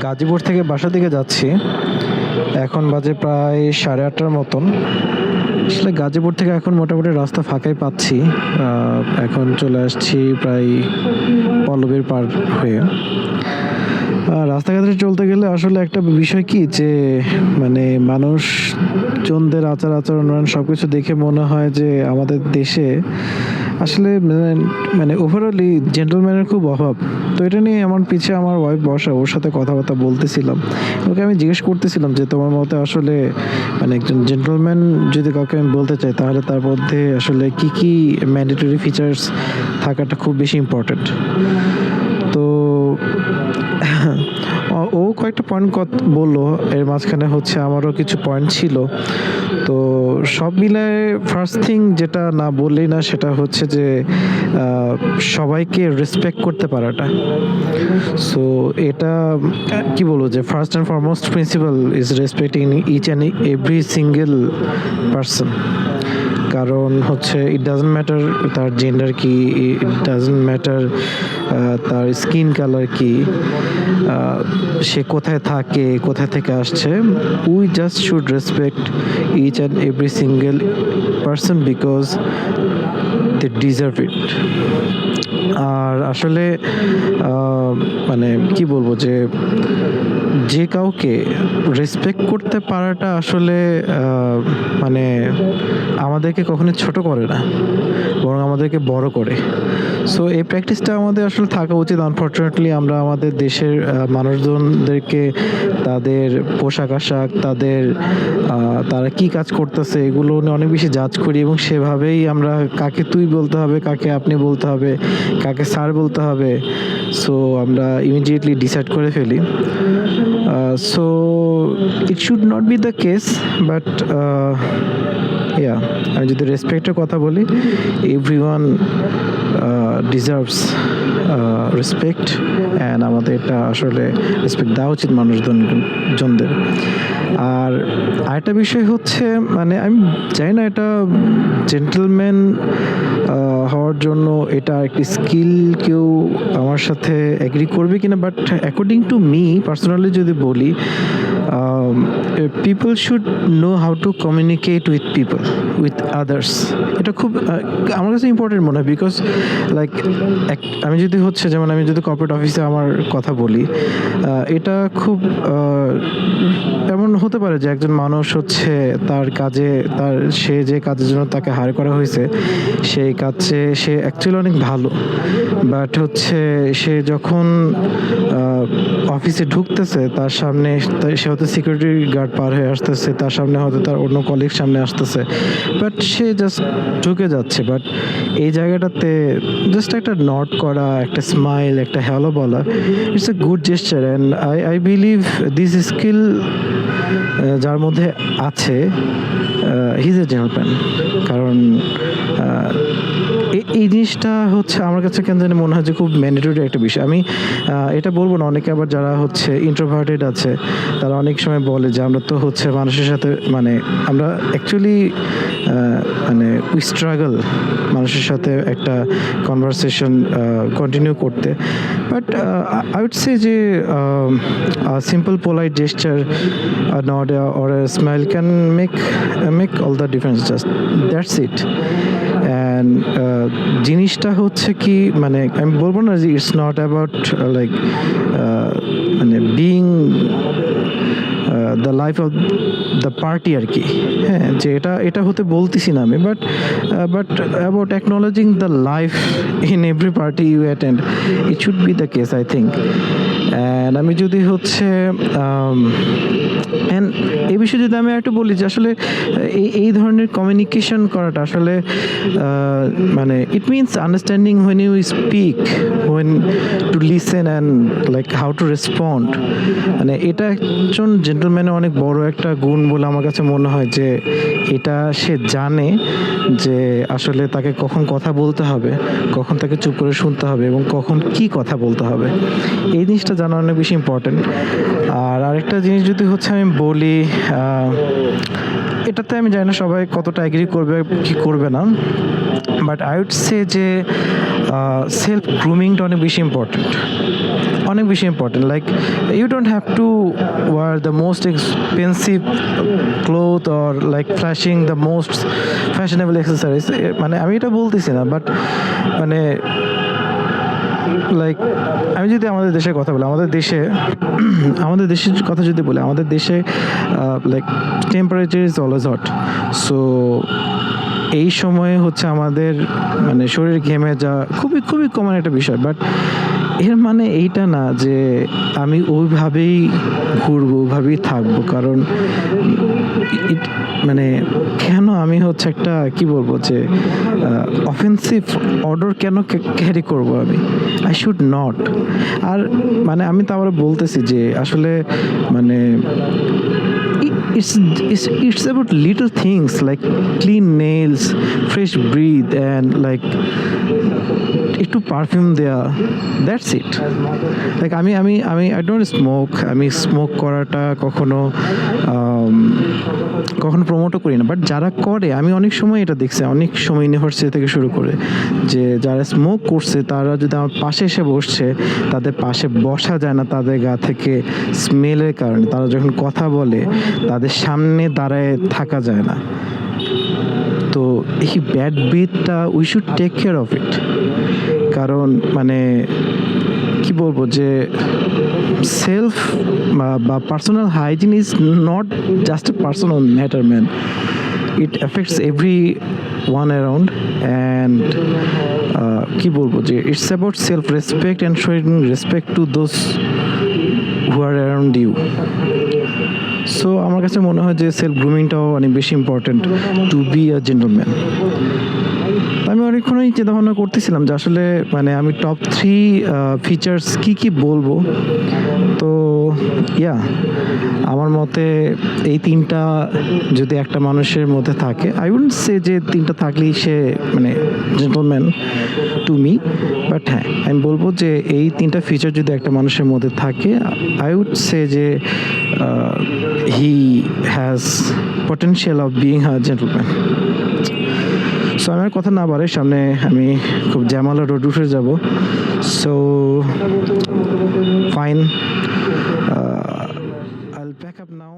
গাজীপুর থেকে বাসা দিকে যাচ্ছি। এখন বাজে প্রায় 8:30টার মতন। আসলে গাজীপুর থেকে এখন মোটামুটি রাস্তা ফাঁকাই পাচ্ছি। এখন চলে আসছি প্রায় পল্লবীর পার হয়ে। রাস্তাঘাটে চলতে গেলে আসলে একটা বিষয় কি যে মানে মানুষজনদের আচার আচরণ সব কিছু দেখে মনে হয় যে আমাদের দেশে আসলে মানে ওভারঅলি জেন্টলম্যানের খুব অভাব। তো এটা নিয়ে আমার পিছে আমার ওয়াইফ বসা, ওর সাথে কথাবার্তা বলতেছিলাম। ওকে আমি জিজ্ঞেস করতেছিলাম যে তোমার মতে আসলে মানে একজন জেন্টলম্যান যদি কাউকে আমি বলতে চাই তাহলে তার মধ্যে আসলে কি কি ম্যান্ডেটরি ফিচার্স থাকাটা খুব বেশি ইম্পর্টেন্ট। তো ও কয়েকটা পয়েন্ট বললো, এর মাঝখানে হচ্ছে আমারও কিছু পয়েন্ট ছিল। তো সব মিলায় ফার্স্ট থিং যেটা না বললেই না সেটা হচ্ছে যে সবাইকে রেসপেক্ট করতে পারাটা। সো এটা কি বলবো যে first and foremost principal is respecting each and every single person. কারণ হচ্ছে ইট ডাজন্ট ম্যাটার তার জেন্ডার কি, ইট ডাজন্ট ম্যাটার তার স্কিন কালার কি, সে কোথায় থাকে, কোথা থেকে আসছে। We just should respect each and every single person because they deserve it. আর আসলে মানে কি বলবো যে কাউকে রেসপেক্ট করতে পারাটা আসলে মানে আমাদেরকে কখনো ছোট করে না, বরং আমাদেরকে বড় করে। সো এই প্র্যাকটিসটা আমাদের আসলে থাকা উচিত। আনফর্চুনেটলি আমরা আমাদের দেশের মানুষজনদেরকে তাদের পোশাক আশাক, তারা কি কাজ করতেছে এগুলো নিয়ে অনেক বেশি জাজ করি, এবং সেভাবেই আমরা কাকে তুই বলতে হবে, কাকে আপনি বলতে হবে, কাকে স্যার বলতে হবে, সো আমরা ইমিডিয়েটলি ডিসাইড করে ফেলি। So it should not be the case, but আমি যদি রেসপেক্টের কথা বলি, এভরিওয়ান ডিজার্ভস রেসপেক্ট, অ্যান্ড আমাদের এটা আসলে রেসপেক্ট দেওয়া উচিত মানুষজনদের। আর আরেকটা বিষয় হচ্ছে মানে আমি চাই না এটা জেন্টলম্যান হওয়ার জন্য এটা একটি স্কিল কেউ আমার সাথে এগ্রি করবে কিনা, but according to me personally যদি বলি, people should know how to communicate with people, with others. এটা খুব আমার কাছে ইম্পর্টেন্ট মনে হয়। বিকজ লাইক আমি যদি কর্পোরেট অফিসে আমার কথা বলি, এটা খুব এমন হতে পারে যে একজন মানুষ হচ্ছে সে যে কাজের জন্য তাকে হায়ার করা হয়েছে সেই কাজে সে অ্যাকচুয়ালি অনেক ভালো, বাট হচ্ছে সে যখন অফিসে ঢুকতেছে তার সামনে সে হয়তো সিকিউরিটি গার্ড পার হয়ে আসতেছে, তার সামনে হয়তো তার অন্য কলিগ সামনে আসতেছে, বাট সে জাস্ট ঢুকে যাচ্ছে। বাট এই জায়গাটাতে জাস্ট একটা নট করা, একটা স্মাইল, একটা হ্যালো বলা, it's a good gesture. And I believe this skill যার মধ্যে আছে, হি ইজ এ জেন্টলম্যান। কারণ এই জিনিসটা হচ্ছে আমার কাছে কেন জানি মনে হয় যে খুব ম্যান্ডেটরি একটা বিষয়। আমি এটা বলবো না, অনেকে আবার যারা হচ্ছে ইন্ট্রোভার্টেড আছে তারা অনেক সময় বলে যে আমরা তো হচ্ছে মানুষের সাথে মানে আমরা অ্যাকচুয়ালি মানে উই স্ট্রাগল মানুষের সাথে একটা কনভারসেশন কন্টিনিউ করতে। বাট আই উড সে যে simple polite gesture, nod or a smile can make all the difference, just that's it. And জিনিসটা হচ্ছে কি মানে আমি বলবো না যে ইটস নট অ্যাবাউট লাইক মানে being the life of the party আর কি। হ্যাঁ, যে এটা হতে বলতেছি না আমি, but about acknowledging the life in every party you attend, it should be the case I think. And আমি যদি হচ্ছে অ্যান্ড এই বিষয়ে যদি আমি একটু বলি যে আসলে এই ধরনের কমিউনিকেশন করাটা আসলে মানে it means understanding when you speak, when to listen and like how to respond. মানে এটা একজন জেন্টলম্যানের অনেক বড় একটা গুণ বলে আমার কাছে মনে হয়, যে এটা সে জানে যে আসলে তাকে কখন কথা বলতে হবে, কখন তাকে চুপ করে শুনতে হবে, এবং কখন কি কথা বলতে হবে। এই জিনিসটা জানা অনেক বেশি ইম্পর্টেন্ট। আর আরেকটা জিনিস যদি হচ্ছে আমি বলি, এটাতে আমি জানি না সবাই কতটা এগ্রি করবে কি করবে না, বাট আই উড সে যে সেলফ গ্রুমিংটা অনেক বেশি ইম্পর্টেন্ট। অনেক বেশি important. Like you don't have to wear the most expensive cloth or like flashing the most fashionable accessories, মানে আমি এটা বলতেছি না, বাট মানে লাইক আমি যদি আমাদের দেশের কথা বলি, আমাদের দেশের কথা যদি বলি, আমাদের দেশে like temperature is always hot. So এই সময়ে হচ্ছে আমাদের মানে শরীর ঘেমে যাওয়া খুবই খুবই কমন একটা বিষয়। বাট এর মানে এইটা না যে আমি ওইভাবেই ঘুরবো, ওইভাবেই থাকবো, কারণ মানে কেন আমি হচ্ছে একটা কি বলবো যে অফেন্সিভ অর্ডার কেন ক্যারি করব আমি? I should not. আর মানে আমি তো আবার বলতেছি যে আসলে মানে it's about little things like clean nails, fresh breathe, and like একটু পারফিউম দেয়া, দ্যাটস ইট। লাইক আমি আই ডোন্ট স্মোক, আমি স্মোক করাটা কখনো প্রমোটও করি না, বাট যারা করে আমি অনেক সময় এটা দেখছি, অনেক সময় ইউনিভার্সিটি থেকে শুরু করে যে যারা স্মোক করছে তারা যদি আমার পাশে এসে বসছে, তাদের পাশে বসা যায় না তাদের গা থেকে স্মেলের কারণে। তারা যখন কথা বলে তাদের সামনে দাঁড়ায় থাকা যায় না। তো এই ব্যাড ব্রিথটা we should take care of it, কারণ মানে কি বলবো যে সেলফ বা personal hygiene is not just a personal matter man, it affects everyone around. And কি বলবো যে it's about self respect and showing respect to those who are around you. So আমার কাছে মনে হয় যে সেলফ গ্রুমিংটাও অনেক বেশি important to be a gentleman. আমি অনেকক্ষণই চিন্তা ভাবনা করতেছিলাম যে আসলে মানে আমি টপ 3 ফিচার্স কি বলবো। তো আমার মতে এই 3টা যদি একটা মানুষের মধ্যে থাকে, আই উডন্ট সে যে 3টা থাকলেই সে মানে জেন্টলম্যান টু মি, বাট হ্যাঁ আমি বলবো যে এই 3টা ফিচার যদি একটা মানুষের মধ্যে থাকে, আই উড সে যে he has potential of being a gentleman. So আমার কথা না বাড়ে, সামনে আমি খুব জ্যামালা রোড উঠে যাব। So fine, I'll pack up now.